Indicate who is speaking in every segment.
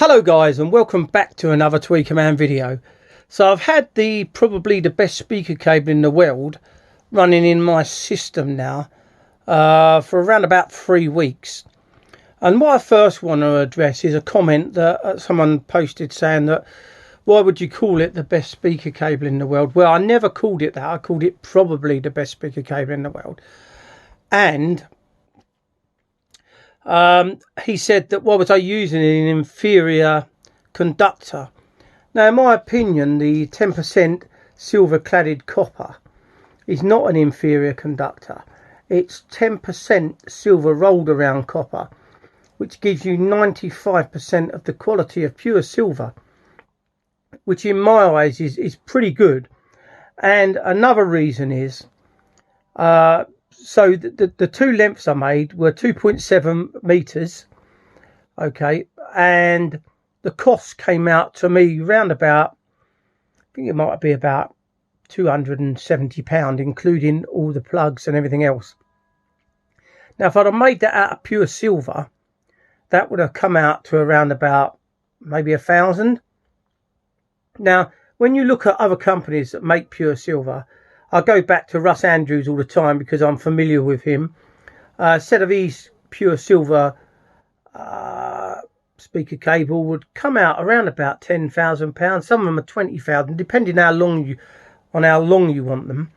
Speaker 1: Hello guys, and welcome back to another Tweakerman video. So I've had probably the best speaker cable in the world running in my system now for around about 3 weeks. And what I first want to address is a comment that someone posted saying that why would you call it the best speaker cable in the world? Well, I never called it that. I called it probably the best speaker cable in the world. And he said that what was I using, an inferior conductor. Now in my opinion, the 10% silver cladded copper is not an inferior conductor. It's 10% silver rolled around copper, which gives you 95% of the quality of pure silver, which in my eyes is pretty good. And another reason is so the two lengths I made were 2.7 meters, okay, and the cost came out to me round about, I think it might be about £270, including all the plugs and everything else. Now if I'd have made that out of pure silver, that would have come out to around about maybe £1,000. Now when you look at other companies that make pure silver, I go back to Russ Andrews all the time because I'm familiar with him. A set of his pure silver speaker cable would come out around about £10,000. Some of them are 20,000, depending on how long you want them.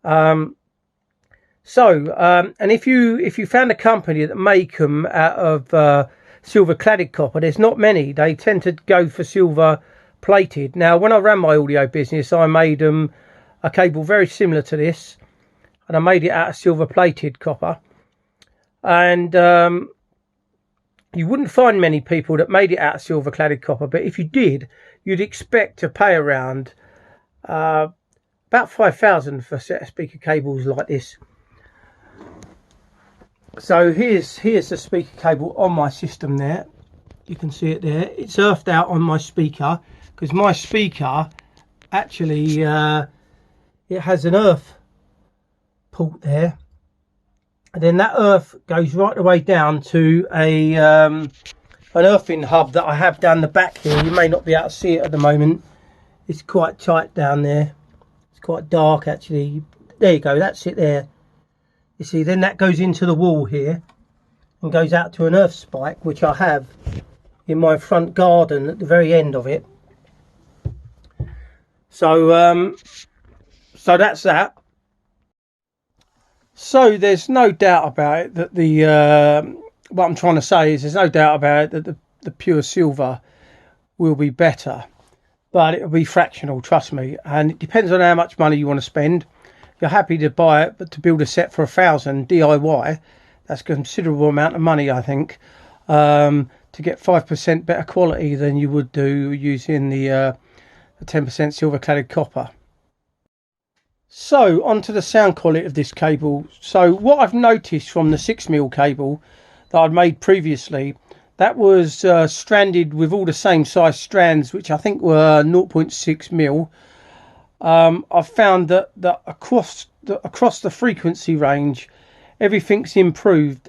Speaker 1: And if you found a company that make them out of silver cladded copper, there's not many. They tend to go for silver plated. Now, when I ran my audio business, I made them a cable very similar to this, and I made it out of silver plated copper. And you wouldn't find many people that made it out of silver cladded copper, but if you did, you'd expect to pay around about £5,000 for a set of speaker cables like this. So here's the speaker cable on my system there. You can see it there. It's earthed out on my speaker because my speaker actually it has an earth port there, and then that earth goes right the way down to an earthing hub that I have down the back here. You may not be able to see it at the moment. It's quite tight down there. It's quite dark actually. There you go, that's it there. You see, then that goes into the wall here and goes out to an earth spike, which I have in my front garden at the very end of it. So that's that. So there's no doubt about it that what I'm trying to say is there's no doubt about it that the pure silver will be better, but it'll be fractional, trust me. And it depends on how much money you want to spend. If you're happy to buy it, but to build a set for £1,000 DIY, that's a considerable amount of money, I think, to get 5% better quality than you would do using the 10% silver cladded copper. So onto the sound quality of this cable. So what I've noticed from the 6mm cable that I'd made previously, that was stranded with all the same size strands, which I think were 0.6mm. I've found that across the frequency range, everything's improved.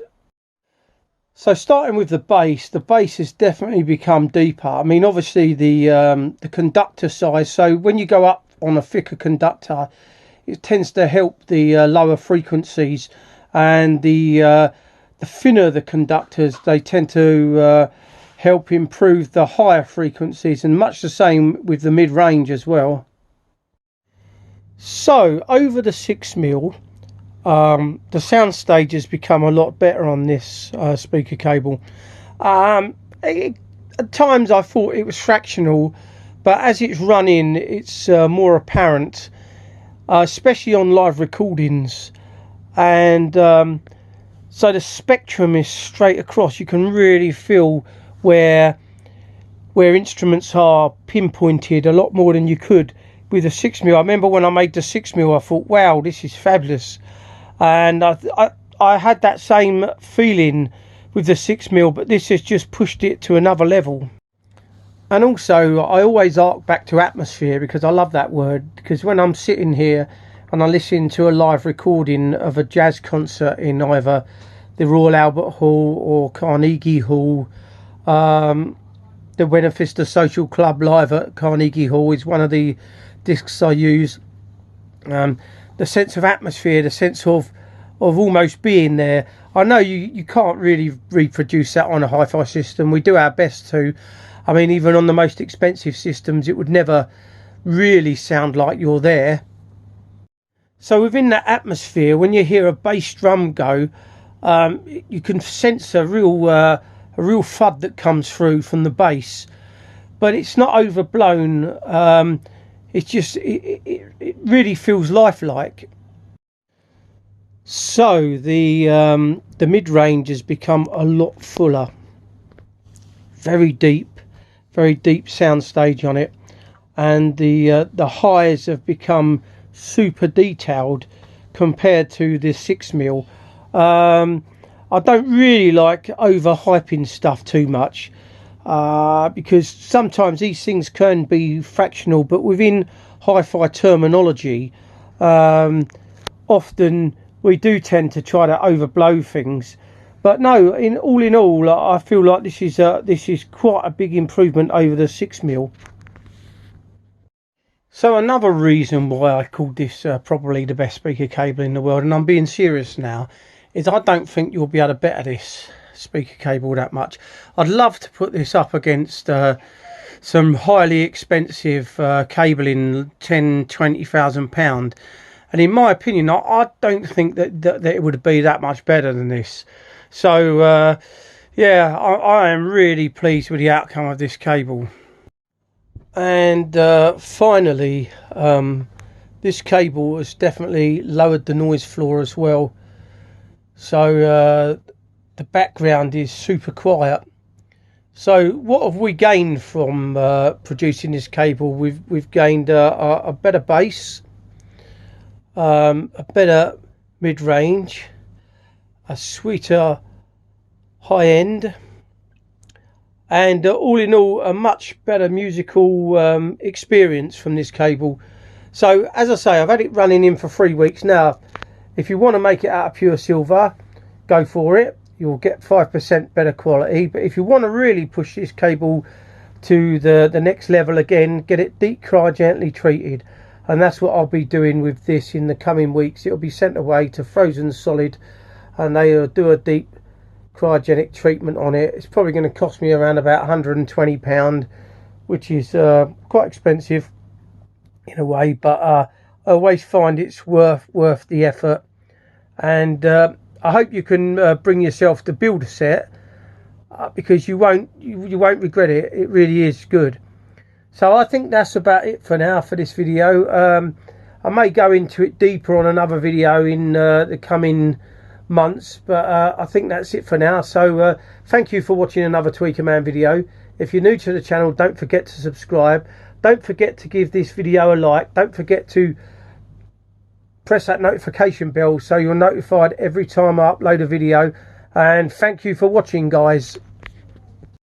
Speaker 1: So starting with the bass has definitely become deeper. I mean, obviously the conductor size. So when you go up on a thicker conductor, it tends to help the lower frequencies, and the thinner the conductors, they tend to help improve the higher frequencies, and much the same with the mid-range as well. So over the 6mm, the sound stage has become a lot better on this speaker cable. At times I thought it was fractional, but as it's running, it's more apparent, especially on live recordings. And so the spectrum is straight across. You can really feel where instruments are pinpointed a lot more than you could with a 6mm. I remember when I made the 6mm, I thought, wow, this is fabulous. And I had that same feeling with the 6mm, but this has just pushed it to another level. And also, I always arc back to atmosphere because I love that word. Because when I'm sitting here and I listen to a live recording of a jazz concert in either the Royal Albert Hall or Carnegie Hall, the Buena Vista Social Club live at Carnegie Hall is one of the discs I use. The sense of atmosphere, the sense of almost being there. I know you can't really reproduce that on a hi-fi system. We do our best to. I mean, even on the most expensive systems, it would never really sound like you're there. So within that atmosphere, when you hear a bass drum go, you can sense a real thud that comes through from the bass, but it's not overblown. It's just it really feels lifelike. So the mid-range has become a lot fuller, very deep soundstage on it, and the highs have become super detailed compared to the 6mm. I don't really like overhyping stuff too much, because sometimes these things can be fractional, but within hi-fi terminology, often we do tend to try to overblow things. But no, in all, I feel like this is quite a big improvement over the 6mm. So another reason why I called this probably the best speaker cable in the world, and I'm being serious now, is I don't think you'll be able to better this speaker cable that much. I'd love to put this up against some highly expensive cabling, £10,000-20,000, and in my opinion, I don't think that it would be that much better than this. So yeah, I am really pleased with the outcome of this cable. And finally, this cable has definitely lowered the noise floor as well. So the background is super quiet. So what have we gained from producing this cable? We've gained a better bass, a better mid-range, a sweeter high end, and all in all, a much better musical experience from this cable. So as I say, I've had it running in for 3 weeks now. If you want to make it out of pure silver, go for it. You'll get 5% better quality. But if you want to really push this cable to the next level again, get it deep cryogenically treated. And that's what I'll be doing with this in the coming weeks. It'll be sent away to Frozen Solid, and they'll do a deep cryogenic treatment on it. It's probably going to cost me around about £120, which is quite expensive in a way, but I always find it's worth the effort. And I hope you can bring yourself to build a set, because you won't regret it. It really is good. So I think that's about it for now for this video. I may go into it deeper on another video in the coming months, but I think that's it for now. So thank you for watching another Tweakerman video. If you're new to the channel, don't forget to subscribe. Don't forget to give this video a like. Don't forget to press that notification bell so you're notified every time I upload a video. And thank you for watching, guys.